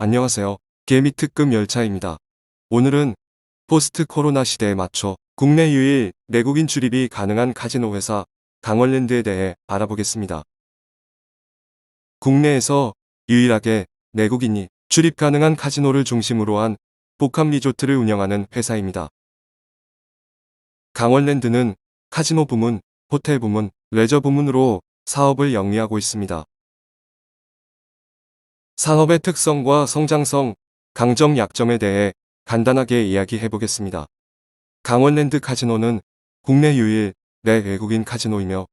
안녕하세요. 개미 특급 열차입니다. 오늘은 포스트 코로나 시대에 맞춰 국내 유일 내국인 출입이 가능한 카지노 회사 강원랜드에 대해 알아보겠습니다. 국내에서 유일하게 내국인이 출입 가능한 카지노를 중심으로 한 복합 리조트를 운영하는 회사입니다. 강원랜드는 카지노 부문, 호텔 부문, 레저 부문으로 사업을 영위하고 있습니다. 산업의 특성과 성장성, 강점 약점에 대해 간단하게 이야기해 보겠습니다. 강원랜드 카지노는 국내 유일 외국인 카지노이며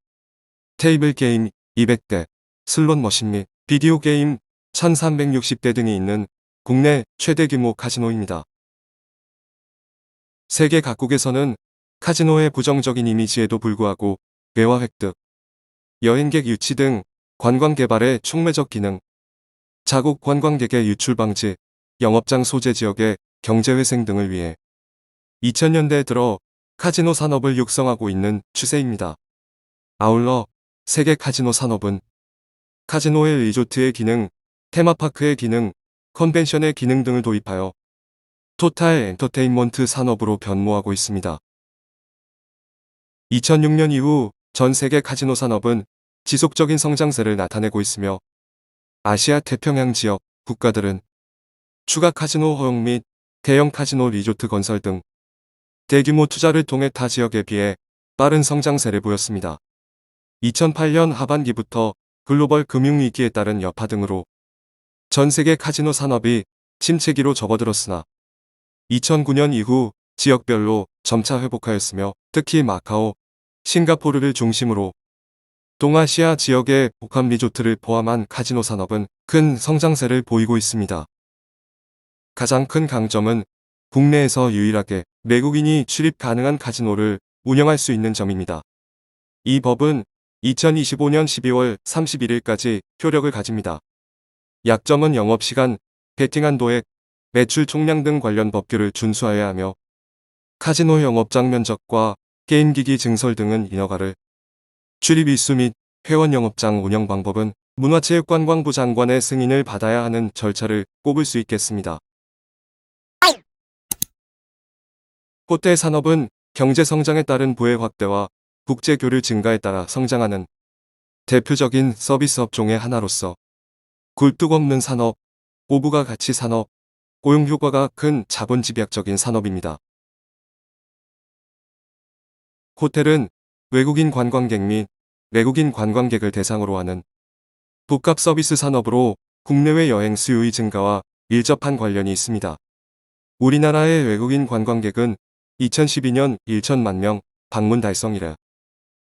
테이블 게임 200대, 슬롯 머신 및 비디오 게임 1360대 등이 있는 국내 최대 규모 카지노입니다. 세계 각국에서는 카지노의 부정적인 이미지에도 불구하고 외화 획득, 여행객 유치 등 관광 개발의 촉매적 기능, 자국 관광객의 유출 방지, 영업장 소재 지역의 경제회생 등을 위해 2000년대에 들어 카지노 산업을 육성하고 있는 추세입니다. 아울러 세계 카지노 산업은 카지노의 리조트의 기능, 테마파크의 기능, 컨벤션의 기능 등을 도입하여 토탈 엔터테인먼트 산업으로 변모하고 있습니다. 2006년 이후 전 세계 카지노 산업은 지속적인 성장세를 나타내고 있으며 아시아 태평양 지역 국가들은 추가 카지노 허용 및 대형 카지노 리조트 건설 등 대규모 투자를 통해 타 지역에 비해 빠른 성장세를 보였습니다. 2008년 하반기부터 글로벌 금융위기에 따른 여파 등으로 전 세계 카지노 산업이 침체기로 접어들었으나 2009년 이후 지역별로 점차 회복하였으며 특히 마카오, 싱가포르를 중심으로 동아시아 지역의 복합 리조트를 포함한 카지노 산업은 큰 성장세를 보이고 있습니다. 가장 큰 강점은 국내에서 유일하게 내국인이 출입 가능한 카지노를 운영할 수 있는 점입니다. 이 법은 2025년 12월 31일까지 효력을 가집니다. 약점은 영업시간, 베팅 한도액, 매출 총량 등 관련 법규를 준수하여야 하며 카지노 영업장 면적과 게임기기 증설 등은 인허가를, 출입 일수 및 회원 영업장 운영 방법은 문화체육관광부 장관의 승인을 받아야 하는 절차를 꼽을 수 있겠습니다. 호텔 산업은 경제 성장에 따른 부의 확대와 국제 교류 증가에 따라 성장하는 대표적인 서비스 업종의 하나로서 굴뚝 없는 산업, 고부가 가치 산업, 고용 효과가 큰 자본 집약적인 산업입니다. 호텔은 외국인 관광객 및 내국인 관광객을 대상으로 하는 복합 서비스 산업으로 국내외 여행 수요의 증가와 밀접한 관련이 있습니다. 우리나라의 외국인 관광객은 2012년 1천만 명 방문 달성 이래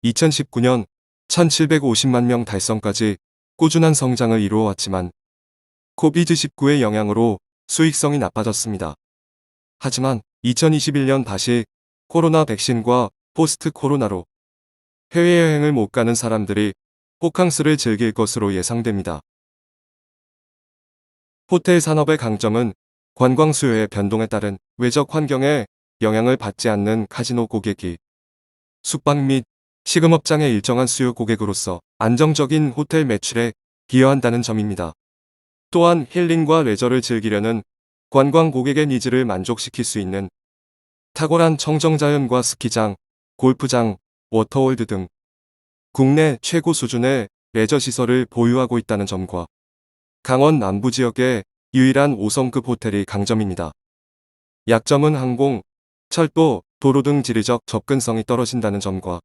2019년 1750만 명 달성까지 꾸준한 성장을 이루어왔지만 코비드19의 영향으로 수익성이 나빠졌습니다. 하지만 2021년 다시 코로나 백신과 포스트 코로나로 해외여행을 못 가는 사람들이 호캉스를 즐길 것으로 예상됩니다. 호텔 산업의 강점은 관광 수요의 변동에 따른 외적 환경에 영향을 받지 않는 카지노 고객이 숙박 및 식음업장의 일정한 수요 고객으로서 안정적인 호텔 매출에 기여한다는 점입니다. 또한 힐링과 레저를 즐기려는 관광 고객의 니즈를 만족시킬 수 있는 탁월한 청정자연과 스키장, 골프장, 워터월드 등 국내 최고 수준의 레저 시설을 보유하고 있다는 점과 강원 남부 지역의 유일한 5성급 호텔이 강점입니다. 약점은 항공, 철도, 도로 등 지리적 접근성이 떨어진다는 점과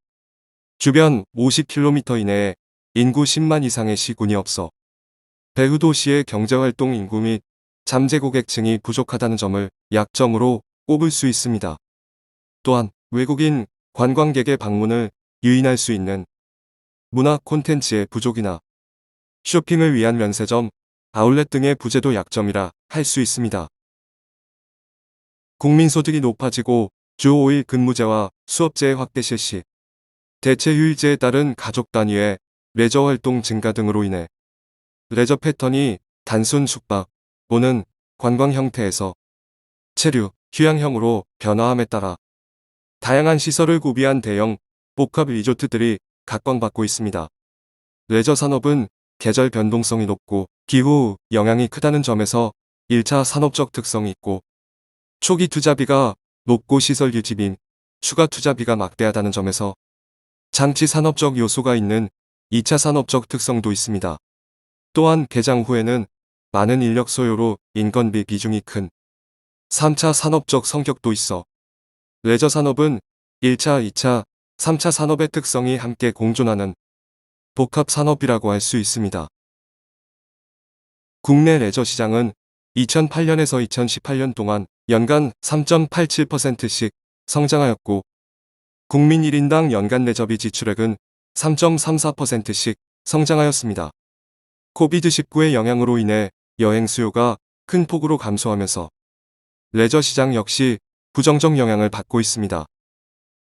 주변 50km 이내에 인구 10만 이상의 시군이 없어 배후 도시의 경제활동 인구 및 잠재 고객층이 부족하다는 점을 약점으로 꼽을 수 있습니다. 또한 외국인 관광객의 방문을 유인할 수 있는 문화 콘텐츠의 부족이나 쇼핑을 위한 면세점, 아울렛 등의 부재도 약점이라 할 수 있습니다. 국민소득이 높아지고 주 5일 근무제와 수업제의 확대 실시, 대체 휴일제에 따른 가족 단위의 레저 활동 증가 등으로 인해 레저 패턴이 단순 숙박 또는 관광 형태에서 체류, 휴양형으로 변화함에 따라 다양한 시설을 구비한 대형 복합 리조트들이 각광받고 있습니다. 레저 산업은 계절 변동성이 높고 기후 영향이 크다는 점에서 1차 산업적 특성이 있고 초기 투자비가 높고 시설 유지 및 추가 투자비가 막대하다는 점에서 장치 산업적 요소가 있는 2차 산업적 특성도 있습니다. 또한 개장 후에는 많은 인력 소요로 인건비 비중이 큰 3차 산업적 성격도 있어 레저 산업은 1차, 2차, 3차 산업의 특성이 함께 공존하는 복합 산업이라고 할 수 있습니다. 국내 레저 시장은 2008년에서 2018년 동안 연간 3.87%씩 성장하였고 국민 1인당 연간 레저비 지출액은 3.34%씩 성장하였습니다. 코비드19의 영향으로 인해 여행 수요가 큰 폭으로 감소하면서 레저 시장 역시 부정적 영향을 받고 있습니다.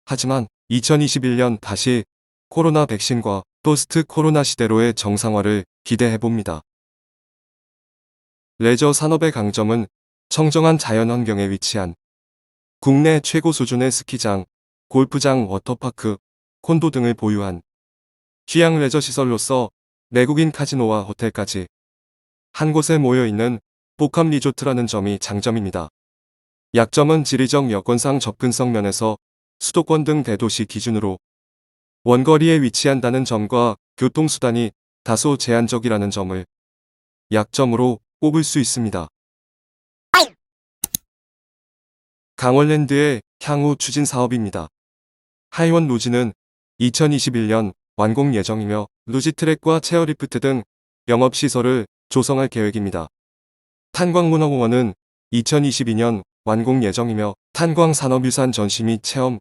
하지만 2021년 다시 코로나 백신과 포스트 코로나 시대로의 정상화를 기대해봅니다. 레저 산업의 강점은 청정한 자연환경에 위치한 국내 최고 수준의 스키장, 골프장, 워터파크, 콘도 등을 보유한 휴양 레저 시설로서 내국인 카지노와 호텔까지 한 곳에 모여있는 복합 리조트라는 점이 장점입니다. 약점은 지리적 여건상 접근성 면에서 수도권 등 대도시 기준으로 원거리에 위치한다는 점과 교통수단이 다소 제한적이라는 점을 약점으로 꼽을 수 있습니다. 강원랜드의 향후 추진 사업입니다. 하이원 루지는 2021년 완공 예정이며 루지트랙과 체어리프트 등 영업시설을 조성할 계획입니다. 탄광문화공원은 2022년 완공 예정이며 탄광산업유산 전시 및 체험,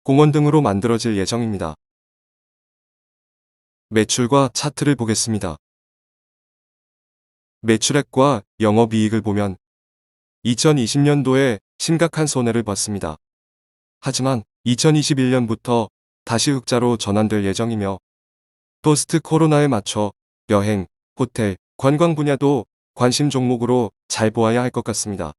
공원 등으로 만들어질 예정입니다. 매출과 차트를 보겠습니다. 매출액과 영업이익을 보면 2020년도에 심각한 손해를 봤습니다. 하지만 2021년부터 다시 흑자로 전환될 예정이며 포스트 코로나에 맞춰 여행, 호텔, 관광 분야도 관심 종목으로 잘 보아야 할 것 같습니다.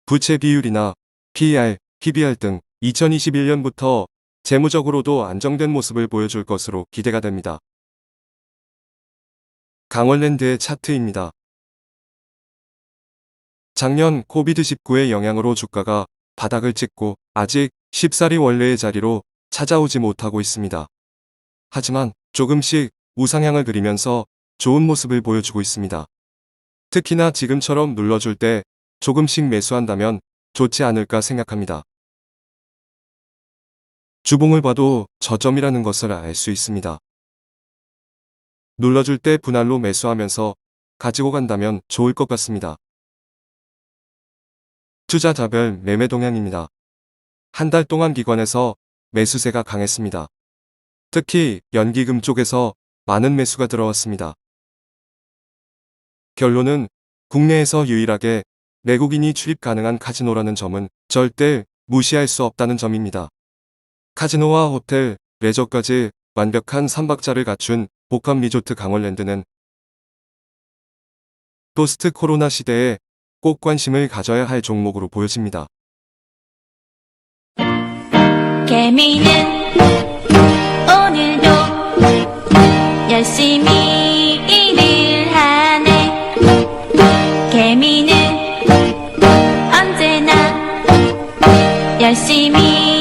부채 비율이나 PER, PBR 등 2021년부터 재무적으로도 안정된 모습을 보여줄 것으로 기대가 됩니다. 강원랜드의 차트입니다. 작년 코비드19의 영향으로 주가가 바닥을 찍고 아직 쉽사리 원래의 자리로 찾아오지 못하고 있습니다. 하지만 조금씩 우상향을 그리면서 좋은 모습을 보여주고 있습니다. 특히나 지금처럼 눌러줄 때 조금씩 매수한다면 좋지 않을까 생각합니다. 주봉을 봐도 저점이라는 것을 알 수 있습니다. 눌러줄 때 분할로 매수하면서 가지고 간다면 좋을 것 같습니다. 투자자별 매매 동향입니다. 한 달 동안 기관에서 매수세가 강했습니다. 특히 연기금 쪽에서 많은 매수가 들어왔습니다. 결론은 국내에서 유일하게 내국인이 출입 가능한 카지노라는 점은 절대 무시할 수 없다는 점입니다. 카지노와 호텔, 레저까지 완벽한 3박자를 갖춘 복합 리조트 강원랜드는 포스트 코로나 시대에 꼭 관심을 가져야 할 종목으로 보여집니다. 개미는 오늘도 열심히 일을 하네. 개미는 언제나 열심히